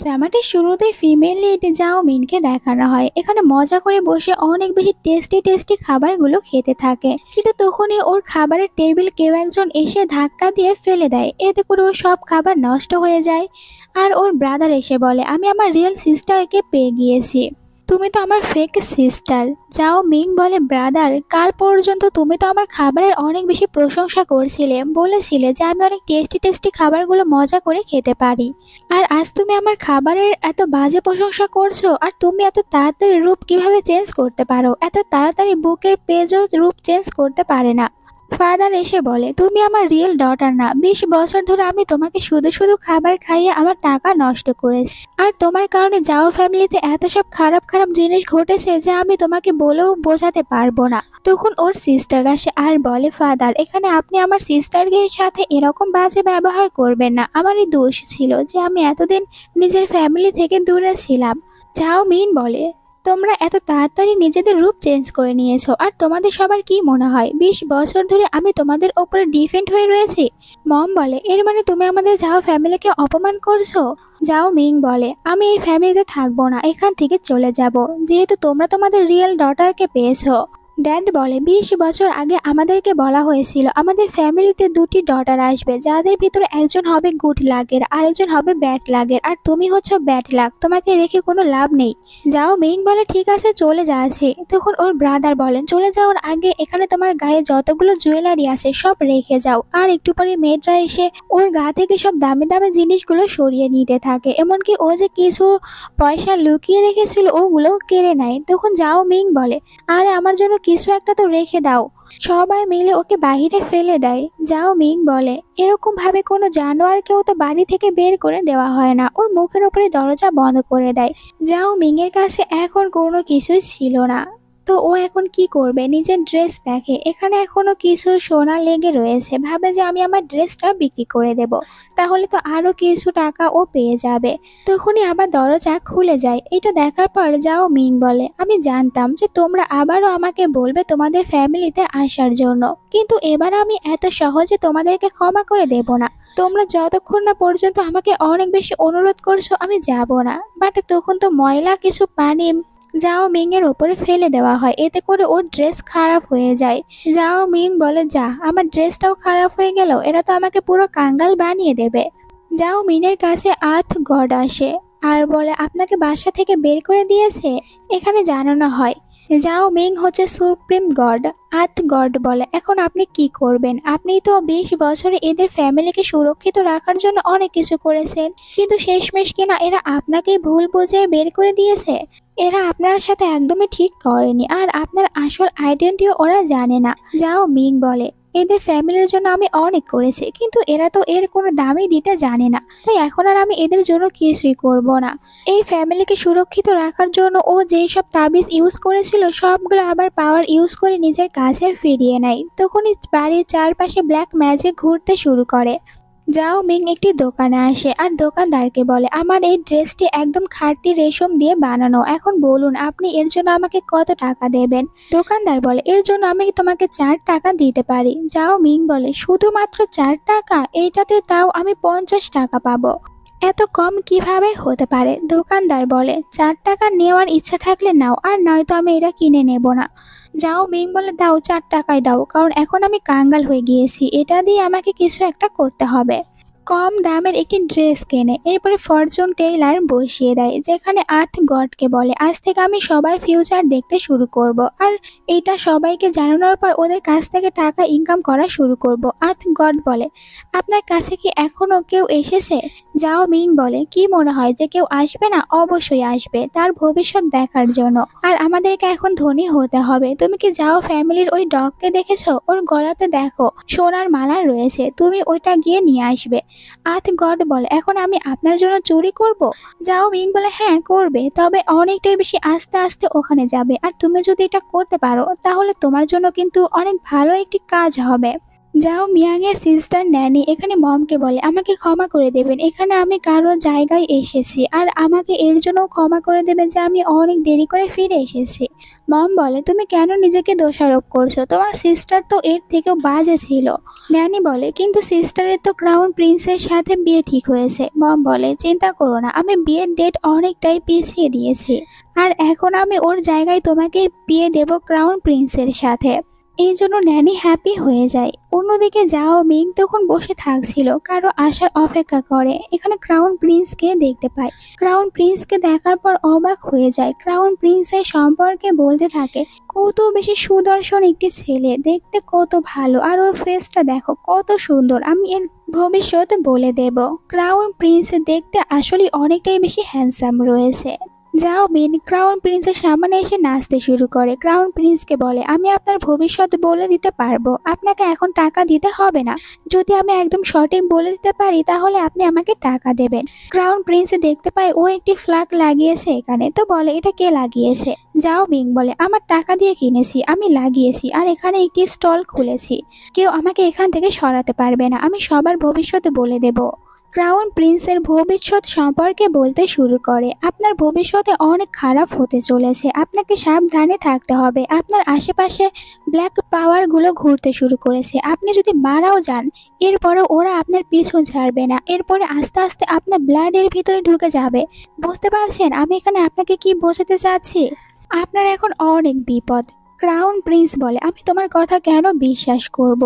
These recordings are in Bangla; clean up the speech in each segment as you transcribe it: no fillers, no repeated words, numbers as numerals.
ড্রামাটির শুরুতেই ফিমেল লিড জাও মিনকে দেখানো হয় এখানে মজা করে বসে অনেক বেশি টেস্টি টেস্টি খাবারগুলো খেতে থাকে, কিন্তু তখনই ওর খাবারের টেবিল কেউ একজন এসে ধাক্কা দিয়ে ফেলে দেয়, এতে করে ও সব খাবার নষ্ট হয়ে যায়। আর ওর ব্রাদার এসে বলে আমি আমার রিয়েল সিস্টারকে পেয়ে গিয়েছি, তুমি তো আমার ফেক সিস্টার। যাও মিং বলে ব্রাদার, কাল পর্যন্ত তুমি তো আমার খাবারের অনেক বেশি প্রশংসা করছিলে, বলেছিলে যে আমি অনেক টেস্টি টেস্টি খাবারগুলো মজা করে খেতে পারি, আর আজ তুমি আমার খাবারের এত বাজে প্রশংসা করছো। আর তুমি এত তাড়াতাড়ি রূপ কিভাবে চেঞ্জ করতে পারো? এত তাড়াতাড়ি বুকের পেজও রূপ চেঞ্জ করতে পারে না। ফাদার এসে বলে তুমি আমার রিয়েল ডটার না, 20 বছর ধরে আমি তোমাকে শুধু শুধু খাবার খাইয়ে আমার টাকা নষ্ট করেছি, আর তোমার কারণে যাও ফ্যামিলিতে এত সব খারাপ খারাপ জিনিস ঘটেছে যে আমি তোমাকে বলেও বোঝাতে পারবো না। তখন ওর সিস্টার আসে আর বলে ফাদার, এখানে আপনি আমার সিস্টারকে সাথে এরকম বাজে ব্যবহার করবেন না, আমারই দোষ ছিল যে আমি এতদিন নিজের ফ্যামিলি থেকে দূরে ছিলাম। যাও মিন বলে তোমরা এত তাড়াতাড়ি নিজেদের রূপ চেঞ্জ করে নিয়েছো, আর তোমাদের সবার কি মনে হয় 20 বছর ধরে আমি তোমাদের ওপরে ডিফেন্ড হয়ে রয়েছি? মম বলে এর মানে তুমি আমাদের যাও ফ্যামিলিকে অপমান করছো? যাও মিং বলে আমি এই ফ্যামিলিতে থাকবো না, এখান থেকে চলে যাব, যেহেতু তোমরা তোমাদের রিয়েল ডটারকে পেয়েছো। ড্যাড বলে 20 বছর আগে আমাদেরকে বলা হয়েছিল আমাদের ফ্যামিলিতে দুটি ডটার আসবে, যাদের ভিতরে একজন হবে গুড লাকের আর একজন হবে ব্যাড লাকের, আর তুমি হচ্ছে ব্যাড লাক, তোমাকে রেখে কোনো লাভ নেই। যাও মেইন বলে ঠিক আছে চলে যাচ্ছি। তখন ওর ব্রাদার বলেন চলে যাওয়ার আগে এখানে তোমার গায়ে যতগুলো জুয়েলারি আছে সব রেখে যাও। আর একটু পরে মেয়েরা এসে ওর গা থেকে সব দামি দামি জিনিসগুলো সরিয়ে নিতে থাকে, এমনকি ও যে কিছু পয়সা লুকিয়ে রেখেছিল ওগুলো কেড়ে নেয়। তখন যাও মিং বলে আরে আমার জন্য কিছু একটা তো রেখে দাও। সবাই মিলে ওকে বাহিরে ফেলে দেয়। যাও মিং বলে এরকম ভাবে কোনো জানোয়ারকেও তো বাড়ি থেকে বের করে দেওয়া হয় না, ওর মুখের উপরে দরজা বন্ধ করে দেয়। যাও মিং এর কাছে এখন কোনো কিছুই ছিল না, তো ও এখন কি করবে? নিজের ড্রেস দেখে এখানে এখনো কিছু সোনা লেগে রয়েছে, ভাবে যে আমি আমার ড্রেসটা বিক্রি করে দেব, তাহলে তো আরো কিছু টাকা ও পেয়ে যাবে। তখনই আবার দরজা খুলে যায়। এটা দেখার পর যাও মিং বলে আমি জানতাম যে তোমরা আবারও আমাকে বলবে তোমাদের ফ্যামিলিতে আসার জন্য, কিন্তু এবার আমি এত সহজে তোমাদেরকে ক্ষমা করে দেব না। তোমরা যতক্ষণ না পর্যন্ত আমাকে অনেক বেশি অনুরোধ করছো আমি যাব না। বাট তখন তো ময়লা কিছু পানি যাও মিং এর ওপরে ফেলে দেওয়া হয়, এতে করে ওর ড্রেস খারাপ হয়ে যায়। যাও মিং বলে যা আমার ড্রেসটাও খারাপ হয়ে গেল, এরা তো আমাকে পুরো কাঙ্গাল বানিয়ে দেবে। যাও মিনের কাছে আর্থ গড আসে আর বলে আপনাকে বাসা থেকে বের করে দিয়েছে। এখানে জানানো হয় যাও মিং হচ্ছে সুপ্রিম গড। আর্থ গড বলে এখন আপনি কি করবেন? আপনি তো 20 বছরে এদের ফ্যামিলিকে সুরক্ষিত রাখার জন্য অনেক কিছু করেছেন, কিন্তু শেষমেশ কিনা এরা আপনাকেই ভুল বুঝে বের করে দিয়েছে। এরা আপনার সাথে একদমই ঠিক করেনি, আর আপনার আসল আইডেন্টিটিও ওরা জানে না। যাও মিং বলে এদের ফ্যামিলির জন্য আমি অনেক করেছি, কিন্তু এরা তো এর কোনো দামই দিতে জানে না, তাই এখন আর আমি এদের জন্য কিছুই করব না। এই ফ্যামিলিকে সুরক্ষিত রাখার জন্য ও যেই সব তাবিজ ইউজ করেছিল সবগুলো আবার পাওয়ার ইউজ করে নিজের কাছে ফিরিয়ে নেয়। তখনই বাড়ির চারপাশে ব্ল্যাক ম্যাজিক ঘুরতে শুরু করে। যাও মিং একটি দোকানে আসে আর দোকানদারকে বলে আমার এই ড্রেসটি একদম খাঁটি রেশম দিয়ে বানানো, এখন বলুন আপনি এর জন্য আমাকে কত টাকা দেবেন? দোকানদার বলে এর জন্য আমি তোমাকে 4 টাকা দিতে পারি। যাও মিং বলে শুধুমাত্র 4 টাকা? এইটাতে তাও আমি 50 টাকা পাবো, এত কম কিভাবে হতে পারে? দোকানদার বলে 4 টাকা নেওয়ার ইচ্ছা থাকলে নাও, আর নয়তো আমি এটা কিনে নেব না। যাও মিং বলে দাও 4 টাকায় দাও, কারণ এখন আমি কাঙ্গাল হয়ে গিয়েছি, এটা দিয়ে আমাকে কিছু একটা করতে হবে। কম দামের একটি ড্রেস কেনে, এরপরে ফরচুন টেইলার বসিয়ে দেয়, যেখানে আর্থ গডকে বলে আজ থেকে আমি সবার ফিউচার দেখতে শুরু করব, আর এটা সবাইকে জানানোর পর ওদের কাছ থেকে টাকা ইনকাম করা শুরু করব। আর্থ গড বলে আপনার কাছে কি এখনো কেউ এসেছে? যাও মিং বলে কি মনে হয় যে কেউ আসবে না? অবশ্যই আসবে, তার ভবিষ্যৎ দেখার জন্য, আর আমাদেরকে এখন ধনী হতে হবে। তুমি কি যাও ফ্যামিলির ওই ডগকে দেখেছো? ওর গলাতে দেখো সোনার মালা রয়েছে, তুমি ওইটা গিয়ে নিয়ে আসবে। আর্থ গড বলে এখন আমি আপনার জন্য চুরি করব? যাও মিং বলে হ্যাঁ করবে, তবে অনেকটাই বেশি আস্তে আস্তে ওখানে যাবে, আর তুমি যদি এটা করতে পারো তাহলে তোমার জন্য কিন্তু অনেক ভালো একটি কাজ হবে। যাও মিয়াং এর সিস্টার ন্যানি এখানে মমকে বলে আমাকে ক্ষমা করে দেবেন, এখানে আমি কারো জায়গায় এসেছি আর আমাকে এর জন্য ক্ষমা করে দেবেন যে আমি অনেক দেরি করে ফিরে এসেছি। মম বলে তুমি কেন নিজেকে দোষারোপ করছো, তোমার সিস্টার তো এর থেকেও বাজে ছিল। ন্যানি বলে কিন্তু সিস্টারের তো ক্রাউন প্রিন্সের সাথে বিয়ে ঠিক হয়েছে। মম বলে চিন্তা করো না, আমি বিয়ের ডেট অনেকটাই পিছিয়ে দিয়েছি আর এখন আমি ওর জায়গায় তোমাকে বিয়ে দেব ক্রাউন প্রিন্সের সাথে। এই জন্য ন্যানি হ্যাপি হয়ে যায়। অন্যদিকে যাও মিং তখন বসে থাকছিল, কারো আসার অপেক্ষা করে। এখানে ক্রাউন প্রিন্সকে দেখতে পায়। ক্রাউন প্রিন্সকে দেখার পর অবাক হয়ে যায়। ক্রাউন প্রিন্সের সম্পর্কে বলতে থাকে কত বেশি সুদর্শন একটি ছেলে, দেখতে কত ভালো, আর ওর ফেসটা দেখো কত সুন্দর, আমি এর ভবিষ্যৎ বলে দেব। ক্রাউন প্রিন্স দেখতে আসলে অনেকটাই বেশি হ্যান্ডসাম রয়েছে। যাও মিন ক্রাউন প্রিন্সের সামনে এসে নাচতে শুরু করে। ক্রাউন প্রিন্সকে বলে আমি আপনার ভবিষ্যৎ বলে দিতে পারবো, আপনাকে এখন টাকা দিতে হবে না। যদি আমি একদম সঠিক বলে দিতে পারি তাহলে আপনি আমাকে টাকা দেবেন। ক্রাউন প্রিন্স দেখতে পায় ও একটি ফ্ল্যাগ লাগিয়েছে এখানে, তো বলে এটা কে লাগিয়েছে। যাও মিং বলে আমার টাকা দিয়ে কিনেছি, আমি লাগিয়েছি আর এখানে একটি স্টল খুলেছি, কেউ আমাকে এখান থেকে সরাতে পারবে না, আমি সবার ভবিষ্যৎ বলে দেব। ক্রাউন প্রিন্সের ভবিষ্যৎ সম্পর্কে বলতে শুরু করে আপনার ভবিষ্যতে অনেক খারাপ হতে চলেছে, আপনাকে সাবধানে থাকতে হবে, আপনার আশেপাশে ব্ল্যাক পাওয়ারগুলো ঘুরতে শুরু করেছে, আপনি যদি মারাও যান এরপরে ওরা আপনার পিছু ছাড়বে না, এরপরে আস্তে আস্তে আপনার ব্লাডের ভিতরে ঢুকে যাবে। বুঝতে পারছেন আমি এখানে আপনাকে কি বোঝাতে চাচ্ছি? আপনার এখন অনেক বিপদ। ক্রাউন প্রিন্স বলে আমি তোমার কথা কেন বিশ্বাস করব।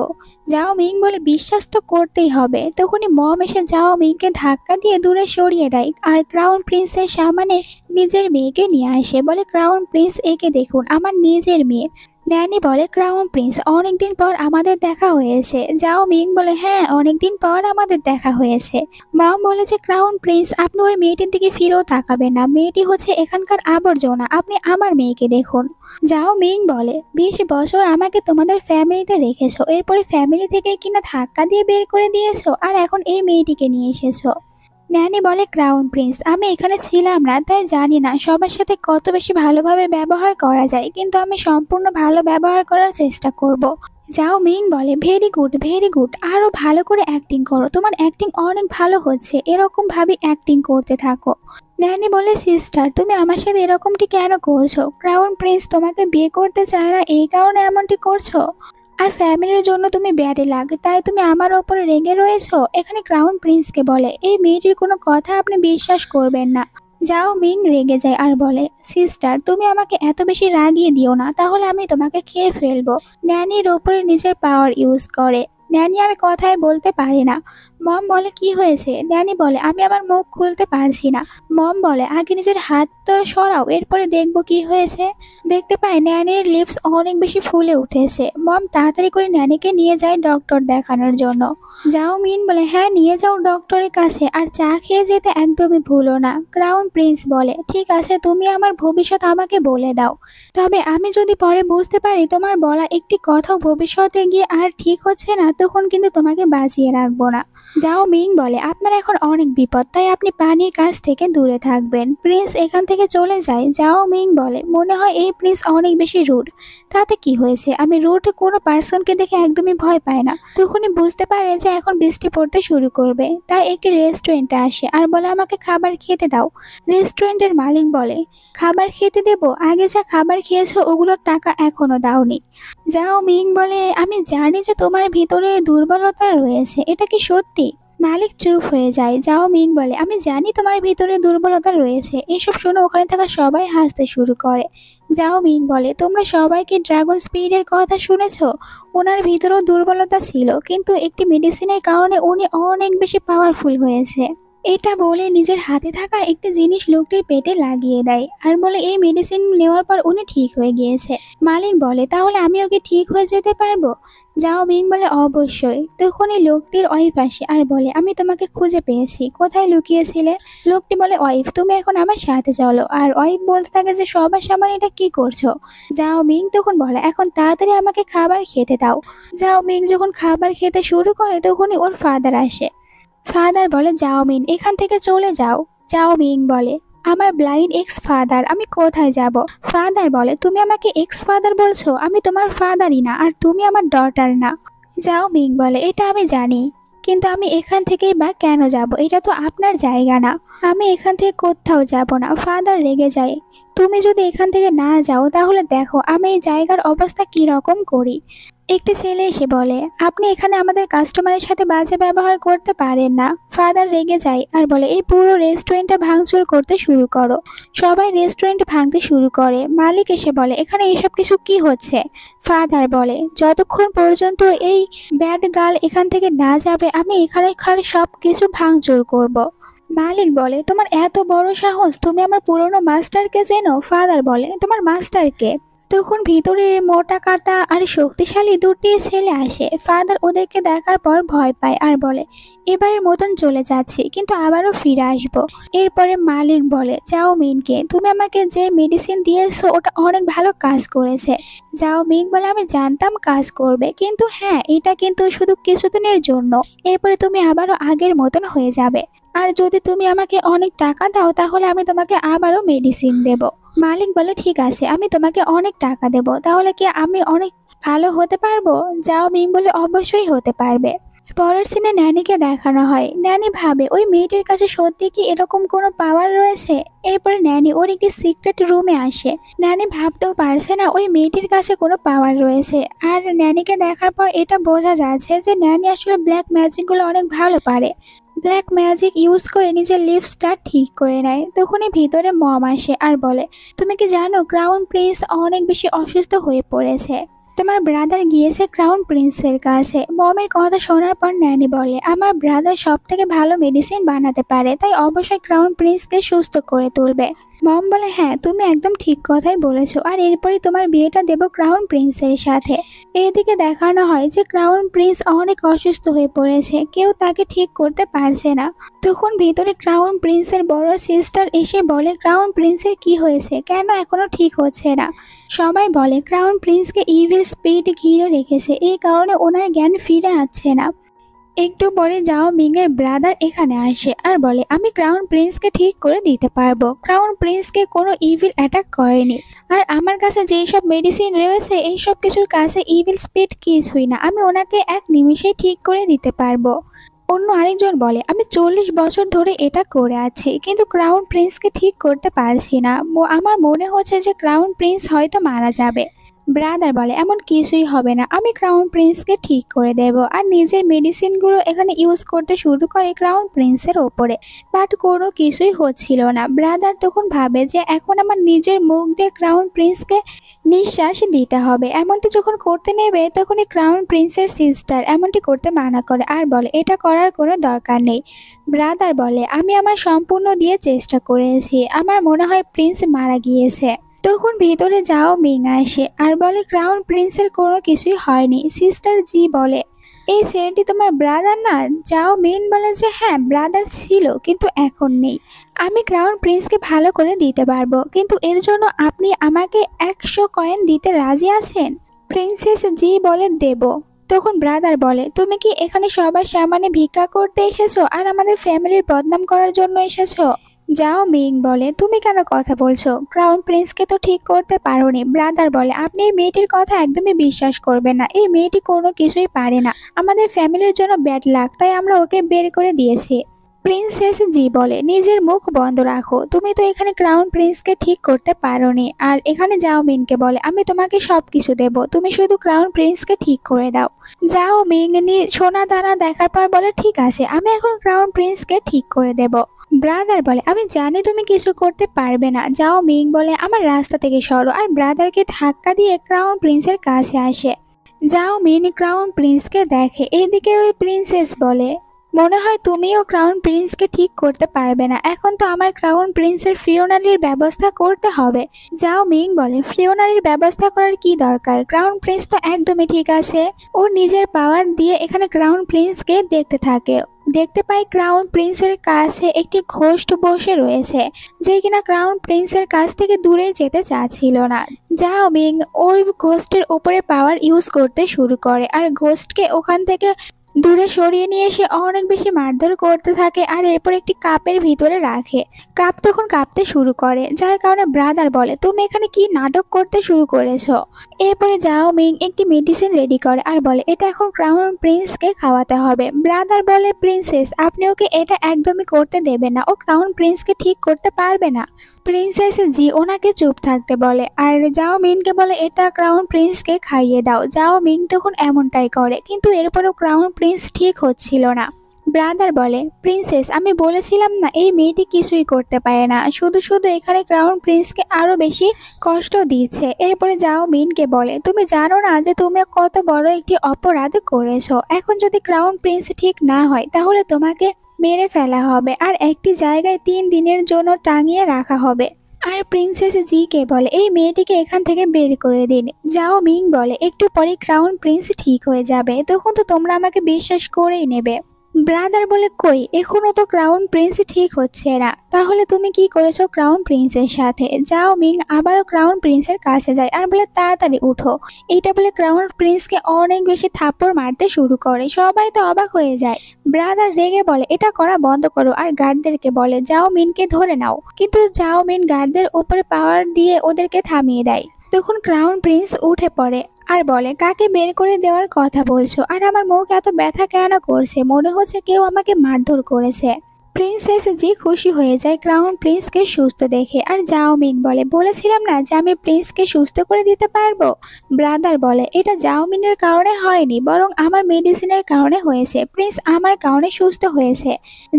যাও মিং বলে বিশ্বাস তো করতেই হবে। তখনই মম এসে যাও মিংকে ধাক্কা দিয়ে দূরে সরিয়ে দেয় আর ক্রাউন প্রিন্সের সামনে নিজের মেয়েকে নিয়ে আসে। বলে ক্রাউন প্রিন্স একে দেখুন, আমার নিজের মেয়ে। ন্যানি বলে ক্রাউন প্রিন্স অনেকদিন পর আমাদের দেখা হয়েছে। যাও মিং বলে হ্যাঁ অনেকদিন পর আমাদের দেখা হয়েছে। মম বলে যে ক্রাউন প্রিন্স আপনি ওই মেয়েটির দিকে ফিরেও তাকাবেন না, মেয়েটি হচ্ছে এখানকার আবর্জনা, আপনি আমার মেয়েকে দেখুন। যাও মিং বলে 20 বছর আমাকে তোমাদের ফ্যামিলিতে রেখেছো, এরপরে ফ্যামিলি থেকে কিনা ধাক্কা দিয়ে বের করে দিয়েছো আর এখন এই মেয়েটিকে নিয়ে এসেছো। ন্যানি বলে ক্রাউন প্রিন্স আমি এখানে ছিলাম না তাই জানি না সবার সাথে কত বেশি ভালোভাবে ব্যবহার করা যায়, কিন্তু আমি সম্পূর্ণ ভালো ব্যবহার করার চেষ্টা করব। যাও মিং বলে ভেরি গুড, আরো ভালো করে অ্যাক্টিং করো, তোমার অ্যাক্টিং অনেক ভালো হচ্ছে, এরকম ভাবে অ্যাক্টিং করতে থাকো। ন্যানি বলে সিস্টার তুমি আমার সাথে এরকমটি কেন করছো, ক্রাউন প্রিন্স তোমাকে বিয়ে করতে চায় না এই কারণে এমনটি করছো, আর ফ্যামিলির জন্য তুমি ব্যাডে লাগ তাই তুমি আমার ওপরে রেগে রয়েছো। এখানে ক্রাউন প্রিন্সকে বলে এই মেয়েটির কোনো কথা আপনি বিশ্বাস করবেন না। যাও মিং রেগে যায় আর বলে সিস্টার তুমি আমাকে এত বেশি রাগিয়ে দিও না, তাহলে আমি তোমাকে খেয়ে ফেলবো। ন্যানির ওপরে নিজের পাওয়ার ইউজ করে। ন্যানি আর কথায় বলতে পারে না। মম বলে কি হয়েছে। ন্যানি বলে আমি আমার মুখ খুলতে পারছি না। মম বলে আগে নিজের হাত তো সরাও এরপরে দেখবো কি হয়েছে। দেখতে পায় ন্যানির লিপস অনেক বেশি ফুলে উঠেছে। মম তাড়াতাড়ি করে ন্যানিকে নিয়ে যায় ডক্টর দেখানোর জন্য। যাও মিন বলে হ্যাঁ নিয়ে যাও ডক্টরের কাছে, আর চা খেয়ে যেতে একদমই ভুলো না। ক্রাউন প্রিন্স বলে ঠিক আছে তুমি আমার ভবিষ্যৎ আমাকে বলে দাও, তবে আমি যদি পরে বুঝতে পারি তোমার বলা একটি কথাও ভবিষ্যতে গিয়ে আর ঠিক হচ্ছে না তখন কিন্তু তোমাকে বাঁচিয়ে রাখবো না। যাও মিং বলে আপনার এখন অনেক বিপদ তাই আপনি পানির কাছ থেকে দূরে থাকবেন। প্রিন্স এখান থেকে চলে যায়। যাও মিং বলে মনে হয় এই প্রিন্স অনেক বেশি রুড। তাতে কি হয়েছে, আমি রুড কোনো পার্সনকে দেখে একদমই ভয় পাই না। তখনই বুঝতে পারে যে এখন বৃষ্টি পড়তে শুরু করবে, তাই একটি রেস্টুরেন্টে আসে আর বলে আমাকে খাবার খেতে দাও। রেস্টুরেন্টের মালিক বলে খাবার খেতে দেব, আগে যা খাবার খেয়েছো ওগুলোর টাকা এখনো দাওনি। যাও মিং বলে আমি জানি যে তোমার ভিতরে দুর্বলতা রয়েছে, এটা কি সত্যি? মালিক চুপ হয়ে যায়। যাও মিং বলে আমি জানি তোমার ভিতরে দুর্বলতা রয়েছে। এসব শুনে ওখানে থাকা সবাই হাসতে শুরু করে। যাও মিং বলে তোমরা সবাই কি ড্রাগন স্পিরিটের কথা শুনেছো? ওনার ভিতরেও দুর্বলতা ছিল, কিন্তু একটি মেডিসিনের কারণে উনি অনেক বেশি পাওয়ারফুল হয়েছে। এটা বলে নিজের হাতে থাকা একটি জিনিস লোকটির পেটে লাগিয়ে দেয় আর বলে এই মেডিসিন নেওয়ার পর উনি ঠিক হয়ে গিয়েছে। মালিক বলে তাহলে আমি ওকে ঠিক হয়ে যেতে পারবো? যাও মিং বলে অবশ্যই। তখনই লোকটির ওয়াইফ আসে আর বলে আমি তোমাকে খুঁজে পেয়েছি, কোথায় লুকিয়েছিলে? লোকটি বলে ওয়াইফ তুমি এখন আমার সাথে চলো। আর ওয়াইফ বলতে থাকে যে সবার সামনে এটা কি করছো? যাও মিং তখন বলে এখন তাড়াতাড়ি আমাকে খাবার খেতে দাও। যাও মিং যখন খাবার খেতে শুরু করে তখনই ওর ফাদার আসে। ফাদার বলে যাও মিন এখান থেকে চলে যাও। যাও মিং বলে আমার ব্লাইন্ড এক্স ফাদার, আমি কোথায় যাব? ফাদার বলে তুমি আমাকে এক্স ফাদার বলছো, আমি তোমার ফাদারই না আর তুমি আমার ডটার না। যাও মিং বলে, এটা আমি জানি, কিন্তু আমি এখান থেকেই বা কেন যাব? এটা তো আপনার জায়গা না। আমি এখান থেকে কোথাও যাব না। ফাদার রেগে যায়। তুমি যদি এখান থেকে না যাও তাহলে দেখো আমি এই জায়গার অবস্থা কি রকম করি। একটি ছেলে এসে বলে, আপনি এখানে আমাদের কাস্টমারের সাথে বাজে ব্যবহার করতে পারেন না। ফাদার রেগে যায় আর বলে, এই পুরো রেস্টুরেন্টটা ভাঙচুর করতে শুরু করো। সবাই রেস্টুরেন্ট ভাঙতে শুরু করে। মালিক এসে বলে, এখানে এসব কিছু কি হচ্ছে? ফাদার বলে, যতক্ষণ পর্যন্ত এই ব্যাড গার্ল এখান থেকে না যাবে আমি এখানকার সব কিছু ভাঙচুর করব। মালিক বলে, তোমার এত বড় সাহস, তুমি আমার পুরনো মাস্টারকে চেনো? ফাদার বলে, তোমার মাস্টারকে? তখন ভিতরে মোটা কাটা আর শক্তিশালী দুটি ছেলে আসে। ফাদার ওদেরকে দেখার পর ভয় পায় আর বলে, এবারের মতন চলে যাচ্ছি, কিন্তু আবারও ফিরে আসবো। এরপরে মালিক বলে, যাও মিনকে, তুমি আমাকে যে মেডিসিন দিয়েছো ওটা অনেক ভালো কাজ করেছে। যাও মিন বলে, আমি জানতাম কাজ করবে, কিন্তু হ্যাঁ, এটা কিন্তু শুধু কিছুদিনের জন্য। এরপরে তুমি আবারও আগের মতন হয়ে যাবে। আর যদি তুমি আমাকে অনেক টাকা দাও তাহলে আমি তোমাকে আবারও মেডিসিন দেব। মালিক বলে, ঠিক আছে, আমি তোমাকে অনেক টাকা দেব, তাহলে কি আমি অনেক ভালো হতে পারবো? যাও মিং বলে, অবশ্যই হতে পারবে। পরের সিনে ন্যানিকে দেখানো হয়। ন্যানি ভাবে, ওই মেয়েটির কাছে সত্যি কি এরকম কোনো পাওয়ার রয়েছে? এরপরে ন্যানি ওর একটি সিক্রেট রুমে আসে। ন্যানি ভাবতেও পারছে না ওই মেয়েটির কাছে কোনো পাওয়ার রয়েছে। আর ন্যানিকে দেখার পর এটা বোঝা যাচ্ছে যে ন্যানি আসলে ব্ল্যাক ম্যাজিকগুলো অনেক ভালো পারে। ব্ল্যাক ম্যাজিক ইউজ করে নিজের লিপসটা ঠিক করে নেয়। তখনই ভিতরে মম আসে আর বলে, তুমি কি জানো ক্রাউন প্রিন্স অনেক বেশি অসুস্থ হয়ে পড়েছে? তোমার ব্রাদার গিয়েছে ক্রাউন প্রিন্সের কাছে। মমের কথা শোনার পর ন্যানি বলে, আমার ব্রাদার সব থেকে ভালো মেডিসিন বানাতে পারে, তাই অবশ্যই ক্রাউন প্রিন্সকে সুস্থ করে তুলবে। মম বলে, হ্যাঁ তুমি একদম ঠিক কথাই বলেছো, আর এরপরই তোমার বিয়েটা দেব ক্রাউন প্রিন্সের সাথে। এদিকে দেখানো হয় যে ক্রাউন প্রিন্স অনেক অসুস্থ হয়ে পড়েছে, কেউ তাকে ঠিক করতে পারছে না। তখন ভিতরে ক্রাউন প্রিন্সের বড় সিস্টার এসে বলে, ক্রাউন প্রিন্সের কি হয়েছে, কেন এখনো ঠিক হচ্ছে না? সবাই বলে ক্রাউন প্রিন্সকে ইভিল স্পিরিট ঘিরে রেখেছে, এই কারণে ওনার জ্ঞান ফিরে আসছে না। একটু পরে যাও মিং এর ব্রাদার এখানে আসে আর বলে, আমি ক্রাউন প্রিন্সকে ঠিক করে দিতে পারবো। ক্রাউন প্রিন্সকে কোনো ইভিল অ্যাটাক করেনি, আর আমার কাছে যেই সব মেডিসিন রয়েছে এই সব কিছুর কাছে ইভিল স্পিরিট কিছুই না, আমি ওনাকে এক নিমিষেই ঠিক করে দিতে পারবো। অন্য আরেকজন বলে, আমি 40 বছর ধরে এটা করে আছি, কিন্তু ক্রাউন প্রিন্সকে ঠিক করতে পারছি না। আমার মনে হচ্ছে যে ক্রাউন প্রিন্স হয়তো মারা যাবে। ব্রাদার বলে, এমন কিছুই হবে না, আমি ক্রাউন প্রিন্সকে ঠিক করে দেব। আর নিজের মেডিসিনগুলো এখানে ইউজ করতে শুরু করে ক্রাউন প্রিন্সের ওপরে, বাট কোনো কিছুই হচ্ছিল না। ব্রাদার তখন ভাবে যে এখন আমার নিজের মুখ দিয়ে ক্রাউন প্রিন্সকে নিঃশ্বাস দিতে হবে। এমনটি যখন করতে নেবে তখনই ক্রাউন প্রিন্সের সিস্টার এমনটি করতে মানা করে আর বলে, এটা করার কোনো দরকার নেই। ব্রাদার বলে, আমি আমার সম্পূর্ণ দিয়ে চেষ্টা করেছি, আমার মনে হয় প্রিন্স মারা গিয়েছে। তখন ভিতরে যাও মিং আসে আর বলে, ক্রাউন প্রিন্সের কোনো কিছুই হয়নি। সিস্টার জি বলে, এই ছেলেটি তোমার ব্রাদার না? যাও মিন বলে যে হ্যাঁ ব্রাদার ছিল, কিন্তু এখন নেই। আমি ক্রাউন প্রিন্সকে ভালো করে দিতে পারবো, কিন্তু এর জন্য আপনি আমাকে 100 কয়েন দিতে রাজি আছেন? প্রিন্সেস জি বলে, দেব। তখন ব্রাদার বলে, তুমি কি এখানে সবার সামনে ভিক্ষা করতে এসেছো আর আমাদের ফ্যামিলির বদনাম করার জন্য এসেছো? যাও মিং বলে, তুমি কেন কথা বলছো? ক্রাউন প্রিন্সকে তো ঠিক করতে পারোনি। ব্রাদার বলে, আপনি এই মেয়েটির কথা একদমই বিশ্বাস করবেন না, এই মেয়েটি কোনো কিছুই পারে না, আমাদের ফ্যামিলির জন্য ব্যাড লাক, তাই আমরা ওকে বের করে দিয়েছি। প্রিন্সেস জি বলে, নিজের মুখ বন্ধ রাখো, তুমি তো এখানে ক্রাউন প্রিন্সকে ঠিক করতে পারোনি। আর এখানে যাও মিনকে বলে, আমি তোমাকে সবকিছু দেব, তুমি শুধু ক্রাউন প্রিন্সকে ঠিক করে দাও। যাও মিং সোনা দানা দেখার পর বলে, ঠিক আছে, আমি এখন ক্রাউন প্রিন্সকে ঠিক করে দেব। ব্রাদার বলে, আমি জানি তুমি কিছু করতে পারবে না। যাও মিং বলে, আমার রাস্তা থেকে সরো, আর ব্রাদারকে ধাক্কা দিয়ে ক্রাউন প্রিন্সের কাছে আসে। যাও মিন ক্রাউন প্রিন্সকে দেখে। এদিকে ওই প্রিন্সেস বলে, মনে হয় তুমিও ক্রাউন প্রিন্সকে ঠিক করতে পারবে না, এখন তো আমার ক্রাউন প্রিন্সের ফিওনালির ব্যবস্থা করতে হবে। যাও মিং বলে, ফিওনালির ব্যবস্থা করার কি দরকার, ক্রাউন প্রিন্স তো একদমই ঠিক আছে। ও নিজের পাওয়ার দিয়ে এখানে ক্রাউন প্রিন্সকে দেখতে থাকে। দেখতে পাই ক্রাউন প্রিন্সের কাছে একটি ঘোস্ট বসে রয়েছে, যে কিনা ক্রাউন প্রিন্সের কাছ থেকে দূরে যেতে চাচ্ছিল না। যাও মিং ওই ঘোস্টের উপরে পাওয়ার ইউজ করতে শুরু করে আর ঘোস্টকে ওখান থেকে দূরে সরিয়ে নিয়ে এসে অনেক বেশি মারধর করতে থাকে আর এরপর একটি কাপের ভিতরে রাখে। কাপ তখন কাঁপতে শুরু করে, যার কারণে ব্রাদার বলে তুমি এখানে কি নাটক করতে শুরু করেছো। এরপরে জাও মিং একটি মেডিসিন রেডি করে আর বলে এটা এখন ক্রাউন প্রিন্সকে খাওয়াতে হবে। ব্রাদার বলে প্রিন্সেস আপনি ওকে এটা একদমই করতে দেবেন না, ও ক্রাউন প্রিন্সকে ঠিক করতে পারবে না। প্রিন্সেস জি ওনাকে চুপ থাকতে বলে আর জাও মিনকে বলে এটা ক্রাউন প্রিন্সকে খাইয়ে দাও। জাও মিং তখন এমনটাই করে, কিন্তু এরপরেও ক্রাউন প্রিন্স ঠিক হচ্ছিল না। ব্রাদার বলে প্রিন্সেস আমি বলেছিলাম না এই মেয়েটি কিছুই করতে পারে না, শুধু শুধু এখানে ক্রাউন প্রিন্সকে আরো বেশি কষ্ট দিচ্ছে। এরপরে জাও মিনকে বলে তুমি জানো না যে তুমি কত বড় একটি অপরাধ করেছো, এখন যদি ক্রাউন প্রিন্স ঠিক না হয় তাহলে তোমাকে মেরে ফেলা হবে আর একটি জায়গায় 3 দিনের জন্য টাঙিয়ে রাখা হবে। আর প্রিন্সেস জি কে বলে এই মেয়েটিকে এখান থেকে বের করে দিন। জাও মিং বলে একটু পরে ক্রাউন প্রিন্স ঠিক হয়ে যাবে, তখন তো তোমরা আমাকে বিশ্বাস করেই নেবে। ব্রাদার বলে কই এখনো তো ক্রাউন প্রিন্স ঠিক হচ্ছে না, তাহলে তুমি কি করেছো ক্রাউন প্রিন্সের সাথে। জাও মিং আবারও ক্রাউন প্রিন্সের কাছে যায় আর বলে তাড়াতাড়ি উঠো। এইটা বলে ক্রাউন প্রিন্সকে অনেক বেশি থাপ্পড় মারতে শুরু করে, সবাই তো অবাক হয়ে যায়। ব্রাদার রেগে বলে এটা করা বন্ধ করো আর গার্ডদেরকে বলে জাও মিনকে ধরে নাও, কিন্তু জাও মিন গার্ডদের উপরে পাওয়ার দিয়ে ওদেরকে থামিয়ে দেয়। তখন ক্রাউন প্রিন্স উঠে পড়ে আর বলে কাকে বের করে দেওয়ার কথা বলছো আর আমার মুখ এত ব্যথা কেন করছে, মনে হচ্ছে কেউ আমাকে মারধর করেছে। প্রিন্সেস জি খুশি হয়ে যায় ক্রাউন প্রিন্সকে সুস্থ দেখে আর জাও মিন বলে বলেছিলাম না যে আমি প্রিন্সকে সুস্থ করে দিতে পারবো। ব্রাদার বলে এটা জাও মিনের কারণে হয়নি, বরং আমার মেডিসিনের কারণে হয়েছে, প্রিন্স আমার কারণে সুস্থ হয়েছে।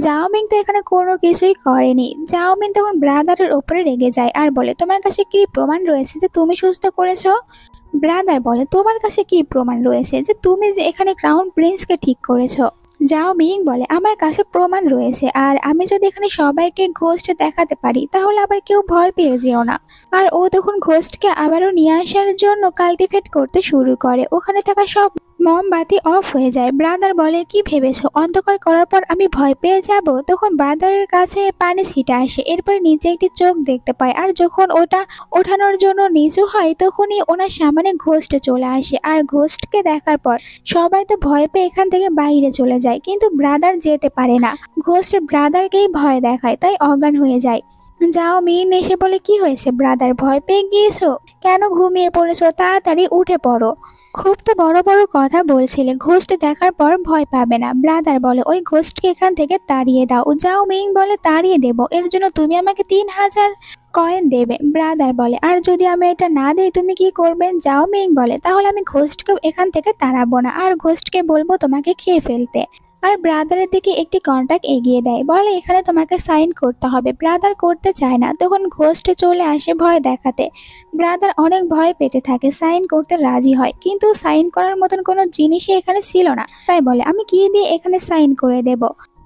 জাও মিন তো এখানে কোনো কিছুই করেনি। জাও মিন তখন ব্রাদারের উপরে রেগে যায় আর বলে তোমার কাছে কি প্রমাণ রয়েছে যে তুমি সুস্থ করেছো। ব্রাদার বলে তোমার কাছে কি প্রমাণ রয়েছে যে তুমি যে এখানে ক্রাউন প্রিন্সকে ঠিক করেছো। জাও মিং বলে আমার কাছে প্রমাণ রয়েছে, আর আমি যদি এখানে সবাইকে ঘোস্ট দেখাতে পারি তাহলে আবার কেউ ভয় পেয়ে যেও না। আর ও তখন ঘোস্টকে আবারও নিয়ে আসার জন্য কাল্টিভেট করতে শুরু করে, ওখানে থাকা সব মোমবাতি অফ হয়ে যায়। ব্রাদার বলে কি ভেবেছো অন্ধকার করার পর আমি ভয় পেয়ে যাব। তখন ব্রাদারের কাছে পানি ছিটে আসে, এরপরে নিচে একটি চোখ দেখতে পায় আর যখন ওটা ওঠানোর জন্য নিচু হয় তখনই ওনার সামনে ঘোস্ট চলে আসে। আর ঘোস্টকে দেখার পর সবাই তো ভয় পেয়ে এখান থেকে বাইরে চলে যায়, কিন্তু ব্রাদার যেতে পারে না, ঘোস্ট ব্রাদারকেই ভয় দেখায় তাই অজ্ঞান হয়ে যায়। যাও মিন এসে বলে কি হয়েছে ব্রাদার, ভয় পেয়ে গিয়েছো, কেন ঘুমিয়ে পড়েছো, তাড়াতাড়ি উঠে পড়ো। খুব তো বড় বড় কথা বলছিলে, ঘোস্ট দেখার পর ভয় পাবে না। ব্রাদার বলে ওই ঘোস্টকে এখান থেকে তাড়িয়ে দাও। যাও মিং বলে তাড়িয়ে দেবো, এর জন্য তুমি আমাকে 3000 কয়েন দেবে। ব্রাদার বলে আর যদি আমি এটা না দিই তুমি কি করবে। যাও মিং বলে তাহলে আমি ঘোস্টকে এখান থেকে তাড়াবো না আর ঘোস্টকে বলবো তোমাকে খেয়ে ফেলতে। আর ব্রাদারের দিকে একটি কন্ট্যাক্ট এগিয়ে দেয়, বলে এখানে তোমাকে সাইন করতে হবে। ব্রাদার করতে চায় না, তখন ঘোস্ট চলে আসে ভয় দেখাতে। ব্রাদার অনেক ভয় পেতে থাকে, সাইন করতে রাজি হয়, কিন্তু সাইন করার মতন কোনো জিনিসই এখানে ছিল না, তাই বলে আমি কি দিয়ে এখানে সাইন করে দেব।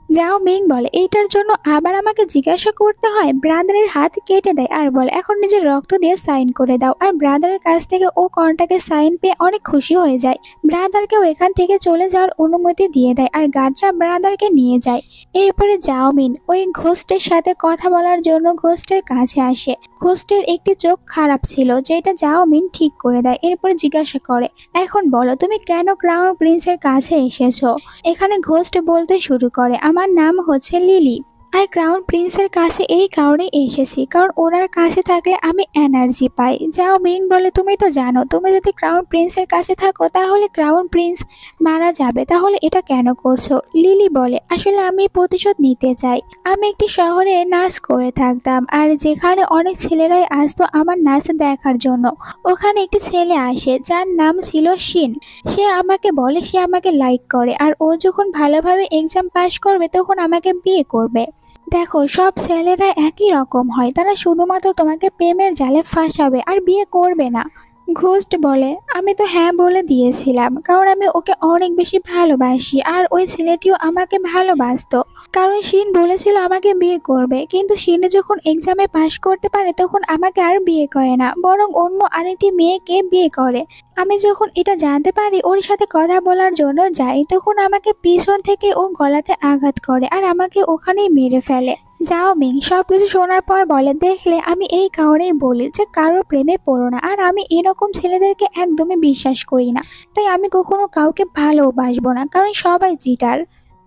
যাও মিং বলে এইটার জন্য আবার আমাকে জিজ্ঞাসা করতে হয়। ব্রাদারের হাত কেটে দেয় আর বলে এখন নিজের রক্ত দিয়ে সাইন করে দাও। আর ব্রাদারের কাছ থেকে ও কন্ট্যাক্টের সাইন পেয়ে অনেক খুশি হয়ে যায়, ব্রাদারকেও এখান থেকে চলে যাওয়ার অনুমতি দিয়ে দেয় আর গার্ডরা ব্রাদারকে নিয়ে যায়। এরপরে যাও মিন ওই ঘোস্টের সাথে কথা বলার জন্য ঘোস্টের কাছে আসে। ঘোস্টের একটি চোখ খারাপ ছিল যেটা যাও মিন ঠিক করে দেয়। এরপরে জিজ্ঞাসা করে এখন বলো তুমি কেন ক্রাউন প্রিন্সের কাছে এসেছো। এখানে ঘোস্ট বলতে শুরু করে আমার নাম হচ্ছে লিলি, আর ক্রাউন প্রিন্সের কাছে এই কারণে এসেছি কারণ ওনার কাছে থাকলে আমি এনার্জি পাই। যাও মিং বলে তুমি তো জানো তুমি যদি ক্রাউন প্রিন্সের কাছে থাকো তাহলে ক্রাউন প্রিন্স মারা যাবে, তাহলে এটা কেন করছো। লিলি বলে আসলে আমি প্রতিশোধ নিতে চাই, আমি একটি শহরে নাচ করে থাকতাম আর যেখানে অনেক ছেলেরাই আসতো আমার নাচ দেখার জন্য। ওখানে একটি ছেলে আসে যার নাম ছিল শিন, সে আমাকে বলে সে আমাকে লাইক করে আর ও যখন ভালোভাবে এক্সাম পাস করবে তখন আমাকে বিয়ে করবে। দেখো সব ছেলেরা একই রকম হয়, তারা শুধুমাত্র তোমাকে প্রেমের জালে ফাঁসাবে আর বিয়ে করবে না। ঘোস্ট বলে আমি তো হ্যাঁ বলে দিয়েছিলাম কারণ আমি ওকে অনেক বেশি ভালোবাসি আর ওই ছেলেটিও আমাকে ভালোবাসতো, কারণ শিন বলেছিল আমাকে বিয়ে করবে, কিন্তু শিনে যখন এক্সামে পাশ করতে পারে তখন আমাকে আর বিয়ে করে না, বরং অন্য আরেকটি মেয়েকে বিয়ে করে। আমি যখন এটা জানতে পারি ওর সাথে কথা বলার জন্য যাই তখন আমাকে পিছন থেকে ও গলাতে আঘাত করে আর আমাকে ওখানেই মেরে ফেলে। যাও মিং সবকিছু শোনার পর বলে, দেখলে আমি এই কারণেই বলি যে কারো প্রেমে পড়ো না, আর আমি এরকম ছেলেদেরকে একদমই বিশ্বাস করি না। তাই আমি কখনো কাউকে ভালোবাসবো না, কারণ সবাই চিটার।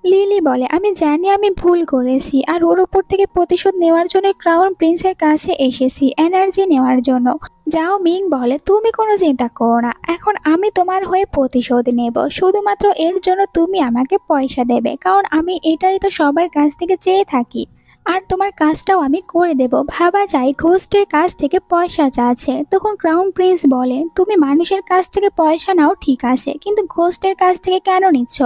লিলি বলে, আমি জানি আমি ভুল করেছি, আর ওর উপর থেকে প্রতিশোধ নেওয়ার জন্য ক্রাউন প্রিন্সের কাছে এসেছি এনার্জি নেওয়ার জন্য। যাও মিং বলে, তুমি কোনো চিন্তা করো না, এখন আমি তোমার হয়ে প্রতিশোধ নেব। শুধুমাত্র এর জন্য তুমি আমাকে পয়সা দেবে, কারণ আমি এটাই তো সবার কাছ থেকে চেয়ে থাকি। আর তোমার কাজটাও আমি করে দেব। ভাবা যায় ঘোস্টের কাছ থেকে পয়সা চাচ্ছে। তখন ক্রাউন প্রিন্স বলে, তুমি মানুষের কাছ থেকে পয়সা নাও ঠিক আছে, কিন্তু ঘোস্টের কাছ থেকে কেন নিচ্ছ?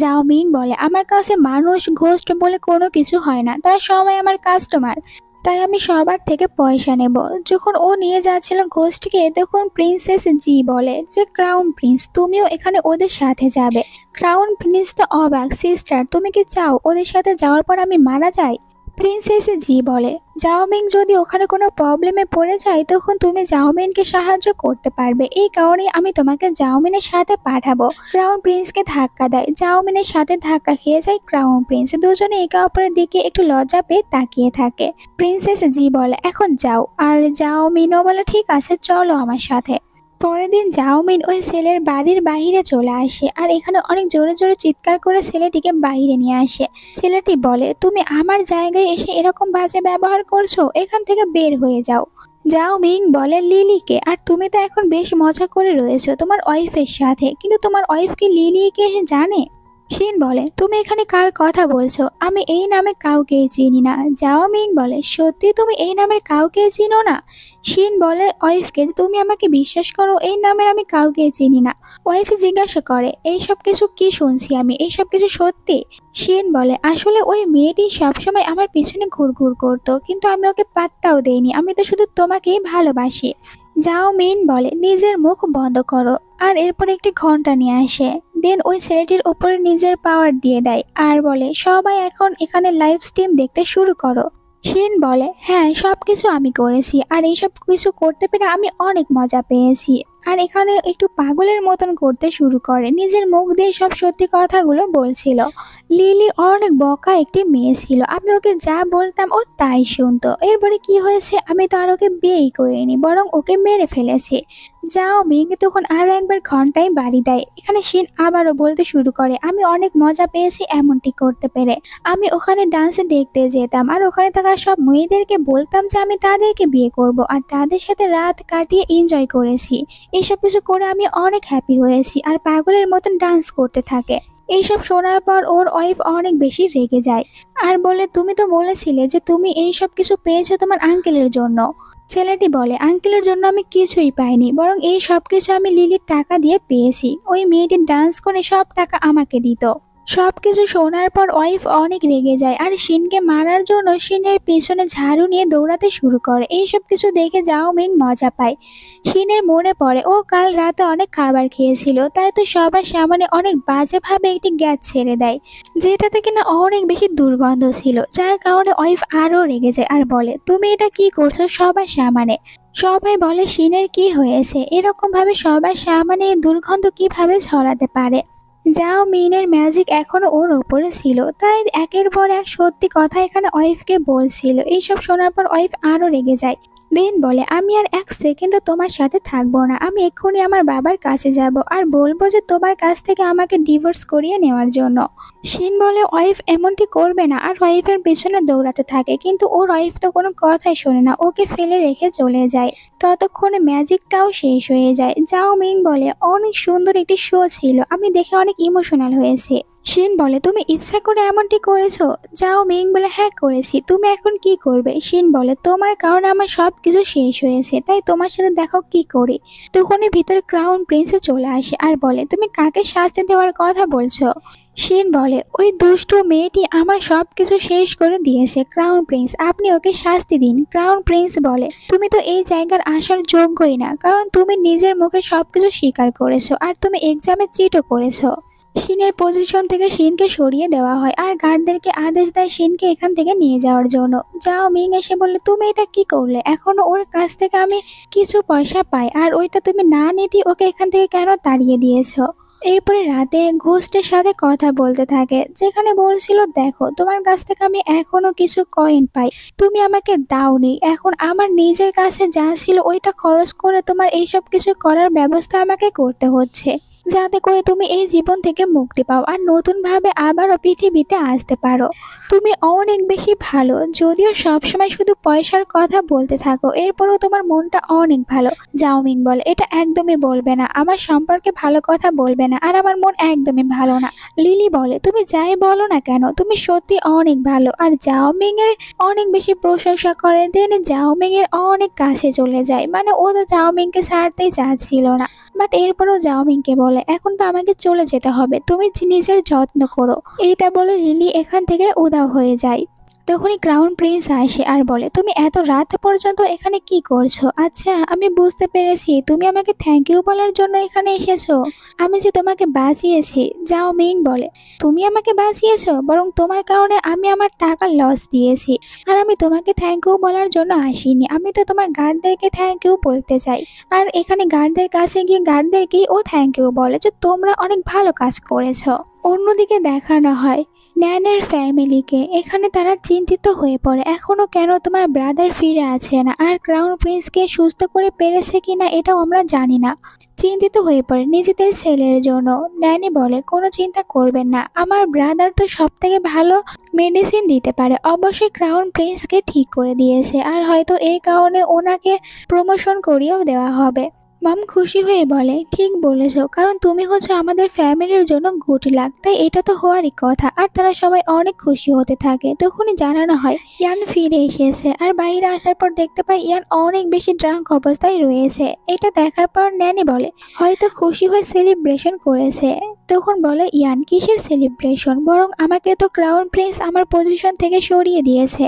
যাও মিং বলে, আমার কাছে মানুষ ঘোস্ট বলে কোনো কিছু হয় না, তারা সবাই আমার কাস্টমার, তাই আমি সবার থেকে পয়সা নেব। যখন ও নিয়ে যাচ্ছিল ঘোস্টকে, তখন প্রিন্সেস জি বলে যে, ক্রাউন প্রিন্স তুমিও এখানে ওদের সাথে যাবে। ক্রাউন প্রিন্স তো অবাক, সিস্টার তুমি কি চাও ওদের সাথে যাওয়ার পর আমি মারা যাই? প্রিন্সেস জি বলে, জাওমিং যদি ওখানে কোনো প্রবলেমে পড়ে যায়, তখন তুমি জাওমিনকে সাহায্য করতে পারবে, এই কারণেই আমি তোমাকে জাওমিনের সাথে পাঠাবো। ক্রাউন প্রিন্সকে ধাক্কা দেয়, জাওমিনের সাথে ধাক্কা খেয়ে যায় ক্রাউন প্রিন্স। দুজনে একে অপরের দিকে একটু লজ্জা পেয়ে তাকিয়ে থাকে। প্রিন্সেস জি বলে, এখন যাও। আর জাওমিনও বলে, ঠিক আছে চলো আমার সাথে। পরের দিন জাওমিন ওই ছেলের বাড়ির বাইরে চলে আসে, আর এখানে অনেক জোরে জোরে চিৎকার করে ছেলেটিকে বাইরে নিয়ে আসে। ছেলেটি বলে, তুমি আমার জায়গায় এসে এরকম বাজে ব্যবহার করছো, এখান থেকে বের হয়ে যাও। জাওমিং বলে, লিলিকে, আর তুমি তো এখন বেশ মজা করে রয়েছো তোমার ওয়াইফের সাথে, কিন্তু তোমার ওয়াইফ কি লিলিকে জানে? শিন বলে, তুমি এখানে কার কথা বলছো? আমি এই নামে কাউকেই চিনি না। জাও মিং বলে, সত্যি তুমি এই নামের কাউকেই চিনো না? শিন বলে ওয়াইফকে, যে তুমি আমাকে বিশ্বাস করো, এই নামের আমি কাউকেই চিনি না। ওয়াইফ জিজ্ঞাসা করে, এইসব কিছু কি শুনছি আমি, এইসব কিছু সত্যি? শিন বলে, আসলে ওই মেয়েটি সবসময় আমার পিছনে ঘুরঘুর করতো, কিন্তু আমি ওকে পাত্তাও দেইনি, আমি তো শুধু তোমাকেই ভালোবাসি। যাও মিন বলে, নিজের মুখ বন্ধ করো, আর এরপর একটি ঘন্টা নিয়ে আসে। দেন ওই ছেলেটির উপরে নিজের পাওয়ার দিয়ে দেয়, আর বলে, সবাই এখন এখানে লাইভ স্ট্রিম দেখতে শুরু করো। শিন বলে, হ্যাঁ সবকিছু আমি করেছি, আর এইসব কিছু করতে পেরে আমি অনেক মজা পেয়েছি। আর এখানে একটু পাগলের মতন করতে শুরু করে, নিজের মুখ দিয়ে সব সত্যি কথাগুলো বলছিল। লিলি অনেক বকা একটি মেয়ে ছিল, আমি ওকে যা বলতাম ও তাই শুনতো। এরপরে কি হয়েছে, আমি তো আর ওকে বিয়েই করিনি, বরং ওকে মেরে ফেলেছি। যাও মিং তখন আরো একবার ঘন্টায় বাড়ি দেয়। এখানে শিন আবারও বলতে শুরু করে, আমি অনেক মজা পেয়েছি এমনটি করতে পেরে। আমি ওখানে ডান্স দেখতে যেতাম, আর ওখানে থাকা সব মেয়েদেরকে বলতাম যে আমি তাদেরকে বিয়ে করব, আর তাদের সাথে রাত কাটিয়ে এনজয় করেছি। এইসব কিছু করে আমি অনেক হ্যাপি হয়েছি, আর পাগলের মতন ডান্স করতে থাকে। এইসব শোনার পর ওর ওয়াইফ অনেক বেশি রেগে যায়, আর বলে, তুমি তো বলেছিলে যে তুমি এইসব কিছু পেয়েছো তোমার আঙ্কেলের জন্য। ছেলেটি বলে, আঙ্কেলের জন্য আমি কিছুই পাইনি, বরং এই সব কিছু আমি লিলির টাকা দিয়ে পেয়েছি। ওই মেয়েটি ডান্স করে সব টাকা আমাকে দিত। সবকিছু শোনার পর ওয়াইফ অনেক রেগে যায়, আর শিনকে মারার জন্য শিনের পেছনে ঝাড়ু নিয়ে দৌড়াতে শুরু করে। এইসব কিছু দেখে যাও মিং মজা পায়। শিনের মনে পড়ে ও কাল রাতে অনেক খাবার খেয়েছিল, তাই তো সবার সামনে অনেক বাজেভাবে একটি গ্যাস ছেড়ে দেয়, যেটাতে কিনা অনেক বেশি দুর্গন্ধ ছিল, যার কারণে ওয়াইফ আরও রেগে যায়, আর বলে, তুমি এটা কি করছো সবার সামনে? সবাই বলে, শিনের কি হয়েছে, এরকম ভাবে সবার সামনে এই দুর্গন্ধ কিভাবে ছড়াতে পারে? যাও মিনের ম্যাজিক এখনো ওর ওপরে ছিল, তাই একের পর এক সত্যি কথা এখানে ওয়াইফকে বলছিল। এইসব শোনার পর ওয়াইফ আরো রেগে যায়। দেন বলে, আমি আর এক সেকেন্ডও তোমার সাথে থাকবো না, আমি এক্ষুনি আমার বাবার কাছে যাব, আর বলবো যে তোমার কাছ থেকে আমাকে ডিভোর্স করিয়ে নেওয়ার জন্য। শিন বলে, ওয়াইফ এমনটি করবে না, আর ওয়াইফের পেছনে দৌড়াতে থাকে, কিন্তু ওর ওয়াইফ তো কোনো কথাই শোনে না, ওকে ফেলে রেখে চলে যায়। ততক্ষণে ম্যাজিকটাও শেষ হয়ে যায়। যাও মিং বলে, অনেক সুন্দর একটি শো ছিল, আমি দেখে অনেক ইমোশনাল হয়েছে। শিন বলে, তুমি ইচ্ছা করে এমনটি করেছো? যাও মিং বলে, হ্যাঁ করেছি। তুমি এখন কি করবে? শিন বলে, তোমার কারণে আমার সব কিছু শেষ হয়েছে, তাই তোমার সাথে দেখো কি করি। তখনই ভিতরে ক্রাউন প্রিন্সে চলে আসে, আর বলে, তুমি কাকে শাস্তি দেওয়ার কথা বলছো? শিন বলে, ওই দুষ্টু মেয়েটি আমার সব কিছু শেষ করে দিয়েছে। ক্রাউন প্রিন্স, আপনি ওকে শাস্তি দিন। ক্রাউন প্রিন্স বলে, তুমি তো এই জায়গার আসার যোগ্যই না, কারণ তুমি নিজের মুখে সবকিছু স্বীকার করেছো, আর তুমি এক্সামে চিটও করেছো। শিনের পজিশন থেকে শিনকে সরিয়ে দেওয়া হয়, আর গার্ডদেরকে আদেশ দেয় শিনকে এখান থেকে নিয়ে যাওয়ার জন্য। যাও মিং এসে বললে, তুমি এটা কি করলে? এখনো ওর কাছ থেকে আমি কিছু পয়সা পাই, আর ওইটা তুমি না নিতে ওকে এখান থেকে কেন তাড়িয়ে দিয়েছো? এরপরে রাতে ঘোস্টের সাথে কথা বলতে থাকে, যেখানে বলছিল দেখো তোমার কাছ থেকে আমি এখনো কিছু কয়েন পাই, তুমি আমাকে দাওনি, এখন আমার নিজের কাছে যা ছিল ওইটা খরচ করে তোমার এইসব কিছু করার ব্যবস্থা আমাকে করতে হচ্ছে, যাতে করে তুমি এই জীবন থেকে মুক্তি পাও আর নতুন ভাবে আবারও পৃথিবীতে আসতে পারো। তুমি অনেক বেশি ভালো, যদিও সবসময় শুধু পয়সার কথা বলতে থাকো, এরপরও তোমার মনটা অনেক ভালো। জাওমিং বলে এটা একদমই বলবে না, আমার সম্পর্কে ভালো কথা বলবে না, আর আমার মন একদমই ভালো না। লিলি বলে তুমি যাই বলো না কেন তুমি সত্যি অনেক ভালো, আর জাওমিং এর অনেক বেশি প্রশংসা করে। দেন জাওমিং এর অনেক কাছে চলে যায়, মানে ও তো জাওমিংকে ছাড়তেই চাচ্ছিল না। বাট এরপরও জাওমিংকে বলে এখন তো আমাকে চলে যেতে হবে, তুমি নিজের যত্ন করো। এইটা বলে লিলি এখান থেকে উধাও হয়ে যায়। তখনই ক্রাউন প্রিন্স আসে আর বলে তুমি এত রাত পর্যন্ত এখানে কি করছো? আচ্ছা আমি বুঝতে পেরেছি, তুমি আমাকে থ্যাংক ইউ বলার জন্য এখানে এসেছো, আমি যে তোমাকে বাঁচিয়েছি। যাও মিং বলে তুমি আমাকে বাঁচিয়েছো, বরং তোমার কারণে আমি আমার টাকা লস দিয়েছি, আর আমি তোমাকে থ্যাংক ইউ বলার জন্য আসিনি, আমি তো তোমার গার্ডদেরকে থ্যাংক ইউ বলতে চাই। আর এখানে গার্ডদের কাছে গিয়ে গার্ডদেরকেই ও থ্যাংক ইউ বলে যে তোমরা অনেক ভালো কাজ করেছো। অন্যদিকে দেখানো হয় ন্যানের ফ্যামিলিকে, এখানে তারা চিন্তিত হয়ে পড়ে, এখনো কেন তোমার ব্রাদার ফিরে আসে না, আর ক্রাউন প্রিন্সকে সুস্থ করে পেরেছে কিনা এটাও আমরা জানি না। চিন্তিত হয়ে পড়ে নিজেদের ছেলের জন্য। ন্যানি বলে কোনো চিন্তা করবেন না, আমার ব্রাদার তো সব থেকে ভালো মেডিসিন দিতে পারে, অবশ্যই ক্রাউন প্রিন্সকে ঠিক করে দিয়েছে, আর হয়তো এই কারণে ওনাকে প্রমোশন করিয়েও দেওয়া হবে। মম খুশি হয়ে বলে ঠিক বলেছো, কারণ তুমি হচ্ছে আমাদের ফ্যামিলির জন্য গুড লাক, তাই এটা তো হওয়ারই কথা। আর তারা সবাই অনেক খুশি হতে থাকে। তখনই জানানো হয় ইয়ান ফিরে এসেছে, আর বাইরে আসার পর দেখতে পাই ইয়ান অনেক বেশি ড্রাঙ্ক অবস্থায় রয়েছে। এটা দেখার পর ন্যানি বলে হয়তো খুশি হয়ে সেলিব্রেশন করেছে। তখন বলে ইয়ান কিসের সেলিব্রেশন, বরং আমাকে তো ক্রাউন প্রিন্স আমার পজিশন থেকে সরিয়ে দিয়েছে।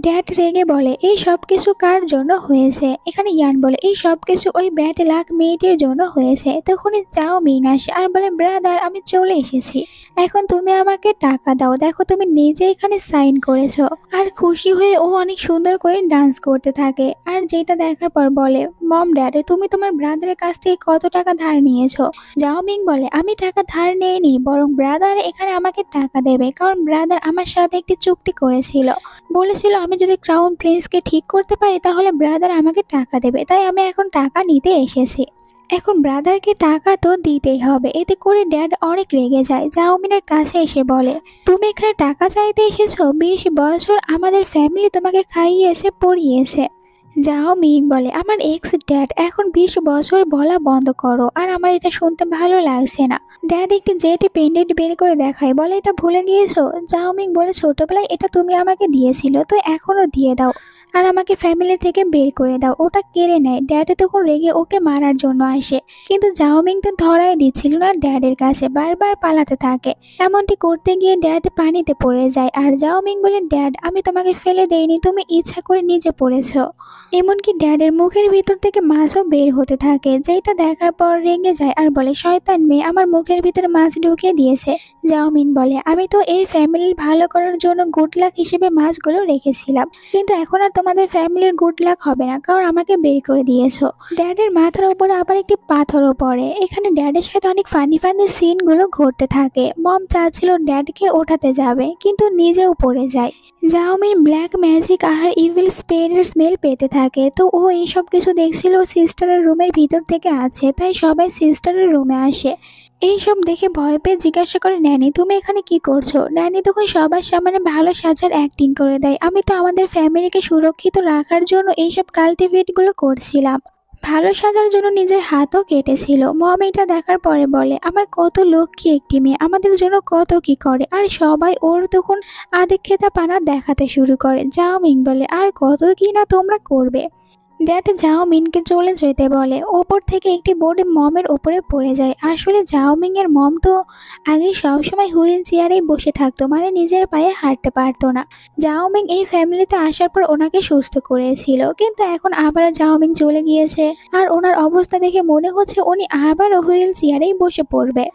ড্যাড রেগে বলে এই সব কিছু কার জন্য হয়েছে? এখানে ইয়ান বলে এই সব কিছু ওই ব্যাড লাক মেয়েটির জন্য হয়েছে। তখনই যাও মিং আসে আর বলে ব্রাদার আমি চলে এসেছি, এখন তুমি আমাকে টাকা দাও, দেখো তুমি নিজে এখানে সাইন করেছো। আর খুশি হয়ে ও অনেক সুন্দর করে ডান্স করতে থাকে। আর যেটা দেখার পর বলে মম ড্যাড তুমি তোমার ব্রাদারের কাছ থেকে কত টাকা ধার নিয়েছো? যাও মিং বলে আমি টাকা ধার নেইনি, বরং ব্রাদার এখানে আমাকে টাকা দেবে, কারণ ব্রাদার আমার সাথে একটি চুক্তি করেছিল, বলেছিল আমি যদি ক্রাউন প্রিন্সকে ঠিক করতে পারি তাহলে ব্রাদার আমাকে টাকা দেবে, তাই আমি এখন টাকা নিতে এসেছি। এখন ব্রাদারকে টাকা তো দিতেই হবে। এতে করে ড্যাড অনেক রেগে যায়, জাওমিনের কাছে এসে বলে তুমি এখানে টাকা চাইতে এসেছো, 20 বছর আমাদের ফ্যামিলি তোমাকে খাইয়েছে পড়িয়েছে। যাও মিং বলে আমার এক্স ড্যাড, এখন 20 বছর বলা বন্ধ করো, আর আমার এটা শুনতে ভালো লাগছে না। ড্যাড একটি জেটি পেন্ডেন্ট বের করে দেখায়, বলে এটা ভুলে গিয়েছো? যাও মিং বলে ছোটবেলায় এটা তুমি আমাকে দিয়েছিল, তো এখনো দিয়ে দাও, আর আমাকে ফ্যামিলি থেকে বের করে দাও। ওটা কেড়ে নেয়। ড্যাড তখন রেগে ওকে মারার জন্য আসে, কিন্তু জাওমিং তো ধরাই দিচ্ছিল না ড্যাডের কাছে, বারবার পালাতে থাকে। এমনটি করতে গিয়ে ড্যাড পানিতে পড়ে যায়, আর জাওমিং বলে ড্যাড আমি তোমাকে ফেলে দেইনি, তুমি ইচ্ছা করে নিজে পড়েছো। এমনকি ড্যাডের মুখের ভিতর থেকে মাছও বের হতে থাকে, যেটা দেখার পর রেগে যায় আর বলে শয়তান মেয়ে আমার মুখের ভিতরে মাছ ঢুকিয়ে দিয়েছে। জাওমিন বলে আমি তো এই ফ্যামিলির ভালো করার জন্য গুড লাক হিসেবে মাছগুলো রেখেছিলাম, কিন্তু এখন আর তোমাদের ফ্যামিলির গুড লাক হবে না, কারণ আমাকে বের করে দিয়েছো। ড্যাডের মাথার উপরে আবার একটি পাথরও পড়ে। এখানে ড্যাডের সাথে অনেক ফানি ফানি সিনগুলো ঘটতে থাকে। মম চাচ্ছিল ড্যাডকে ওঠাতে যাবে, কিন্তু নিজেও পড়ে যায়। জাওমিন ব্ল্যাক ম্যাজিক আর ইভিল স্পিরিটের স্মেল পেতে থাকে, তো ও এইসব কিছু দেখছিল সিস্টারের রুমের ভিতর থেকে আছে, তাই সবাই সিস্টারের রুমে আসে। এইসব দেখে ভয় পেয়ে জিজ্ঞাসা করে ন্যানি তুমি এখানে কি করছো? ন্যানি তখন সবার সামনে ভালো সাজার অ্যাক্টিং করে দেয়, আমি তো আমাদের ফ্যামিলিকে সুরক্ষিত রাখার জন্য এইসব কাল্টিভেটগুলো করছিলাম, ভালো সাজার জন্য নিজের হাতও কেটেছিল। মম এটা দেখার পরে বলে আমার কত লক্ষ্মী একটি মেয়ে, আমাদের জন্য কত কি করে, আর সবাই ওর তখন আদিক্ষেতা পানা দেখাতে শুরু করে। জাওমিং বলে আর কত কি না তোমরা করবে। ড্যাড জাওমিনকে চলে যেতে বলে, ওপর থেকে একটি বোর্ড মমের উপরে পড়ে যায়। আসলে জাওমিং এর মম তো আগে সবসময় হুইল চেয়ারেই বসে থাকতো, মানে নিজের পায়ে হাঁটতে পারতো না। জাওমিং এই ফ্যামিলিতে আসার পর ওনাকে সুস্থ করেছিল, কিন্তু এখন আবারও জাওমিং চলে গিয়েছে, আর ওনার অবস্থা দেখে মনে হচ্ছে উনি আবারও হুইল চেয়ারেই বসে পড়বে।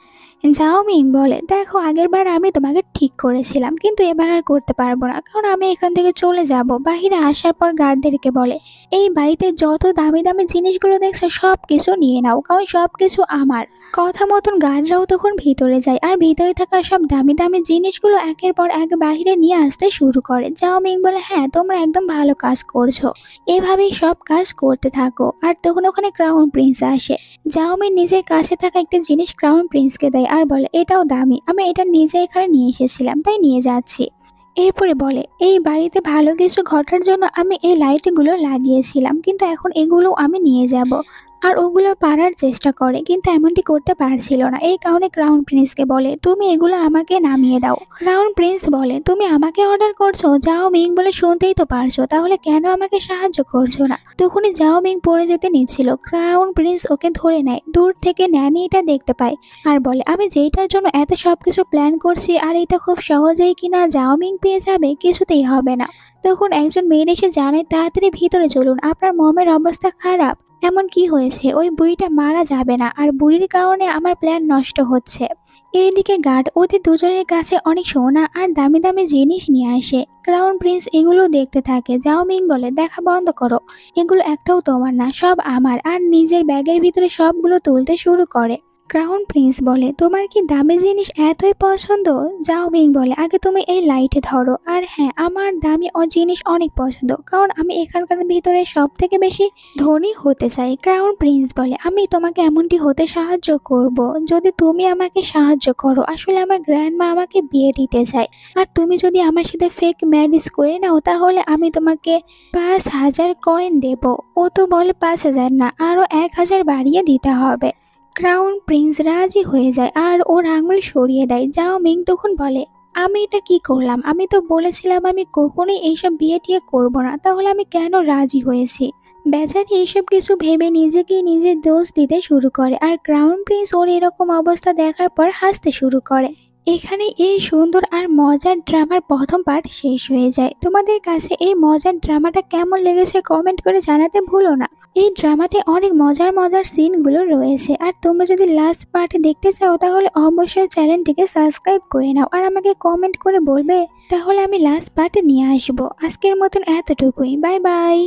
জাওমিং বলে দেখো আগের বার আমি তোমাকে ঠিক করেছিলাম, কিন্তু এবার আর করতে পারবো না, কারণ আমি এখান থেকে চলে যাব। বাহিরে আসার পর গার্ডদেরকে বলে এই বাড়িতে যত দামি দামি জিনিসগুলো দেখছো সব কিছু নিয়ে নাও, কারণ সব কিছু আমার। কথা মতন গার্ডরাও তখন ভিতরে যায় আর ভিতরে থাকা সব দামি দামি জিনিসগুলো একের পর এক বাইরে নিয়ে আসতে শুরু করে। জাও মিং বলে, হ্যাঁ তোমরা একদম ভালো কাজ করছো, এভাবেই সব কাজ করতে থাকো। আর তখন ওখানে ক্রাউন প্রিন্স আসে। জাও মিং নিজের কাছে থাকা একটা জিনিস ক্রাউন প্রিন্সকে দেয় আর বলে, এটাও দামি, আমি এটা নিজে এখানে নিয়ে এসেছিলাম তাই নিয়ে যাচ্ছি। এরপরে বলে, এই বাড়িতে ভালো কিছু ঘটার জন্য আমি এই লাইটগুলো লাগিয়েছিলাম, কিন্তু এখন এগুলো আমি নিয়ে যাব। আর ওগুলো পারার চেষ্টা করে কিন্তু এমনটি করতে পারছিল না। এই কারণে ক্রাউন প্রিন্সকে বলে, তুমি এগুলো আমাকে নামিয়ে দাও। ক্রাউন প্রিন্স বলে, তুমি আমাকে অর্ডার করছো? জাও মিং বলে, শুনতেই তো পারছো, তাহলে কেন আমাকে সাহায্য করছো না? তখনই জাও মিং পড়ে যেতে নিচ্ছিল, ক্রাউন প্রিন্স ওকে ধরে নেয়। দূর থেকে ন্যানি এটা দেখতে পায় আর বলে, আমি যেইটার জন্য এত সবকিছু প্ল্যান করছি আর এটা খুব সহজেই কিনা জাও মিং পেয়ে যাবে, কিছুতেই হবে না। তখন একজন মেয়ে এসে জানায়, তাড়াতাড়ি ভিতরে চলুন, আপনার মমের অবস্থা খারাপ। এমন কি হয়েছে? ওই বুড়িটা মারা যাবে না, আর বুড়ির কারণে আমার প্ল্যান নষ্ট হচ্ছে। এইদিকে গার্ড ওদের দুজনের কাছে অনেক সোনা আর দামি দামি জিনিস নিয়ে আসে। ক্রাউন প্রিন্স এগুলো দেখতে থাকে। জাও মিং বলে, দেখা বন্ধ করো, এগুলো একটাও তোমার না, সব আমার। আর নিজের ব্যাগের ভিতরে সবগুলো তুলতে শুরু করে। ক্রাউন প্রিন্স বলে, তোমার কি দামি জিনিস এতই পছন্দ? জাও মিং বলে, আগে তুমি এই লাইটে ধরো। আর হ্যাঁ, আমার দামি জিনিস অনেক পছন্দ, কারণ আমি এখানকার ভিতরে সব থেকে বেশি ধনী হতে চাই। ক্রাউন প্রিন্স বলে, আমি তোমাকে এমনটি হতে সাহায্য করব যদি তুমি আমাকে সাহায্য করো। আসলে আমার গ্র্যান্ডমা আমাকে বিয়ে দিতে চায়, আর তুমি যদি আমার সাথে ফেক ম্যারেজ করে নাও তাহলে আমি তোমাকে 5,000 কয়েন দেব। ও তো বলে 5,000 না, আরো 1,000 বাড়িয়ে দিতে হবে। ক্রাউন প্রিন্স রাজি হয়ে যায় আর ওর আঙুল সরিয়ে দেয়। জাও মিং তখন বলে, আমি এটা কি করলাম? আমি তো বলেছিলাম আমি কখনোই এইসব বিয়ে টিয়ে করবো না, তাহলে আমি কেন রাজি হয়েছি? বেচারি এইসব কিছু ভেবে নিজেকে নিজের দোষ দিতে শুরু করে। আর ক্রাউন প্রিন্স ওর এরকম অবস্থা দেখার পর হাসতে শুরু করে। এখানে এই সুন্দর আর মজার ড্রামার প্রথম পার্ট শেষ হয়ে যায়। তোমাদের কাছে এই মজার ড্রামাটা কেমন লেগেছে কমেন্ট করে জানাতে ভুলো না। এই ড্রামাতে অনেক মজার মজার সিনগুলো রয়েছে। আর তোমরা যদি লাস্ট পার্ট দেখতে চাও তাহলে অবশ্যই চ্যানেলটিকে সাবস্ক্রাইব করে নাও আর আমাকে কমেন্ট করে বলবে, তাহলে আমি লাস্ট পার্টে নিয়ে আসবো। আজকের মতন এতটুকুই, বাই বাই।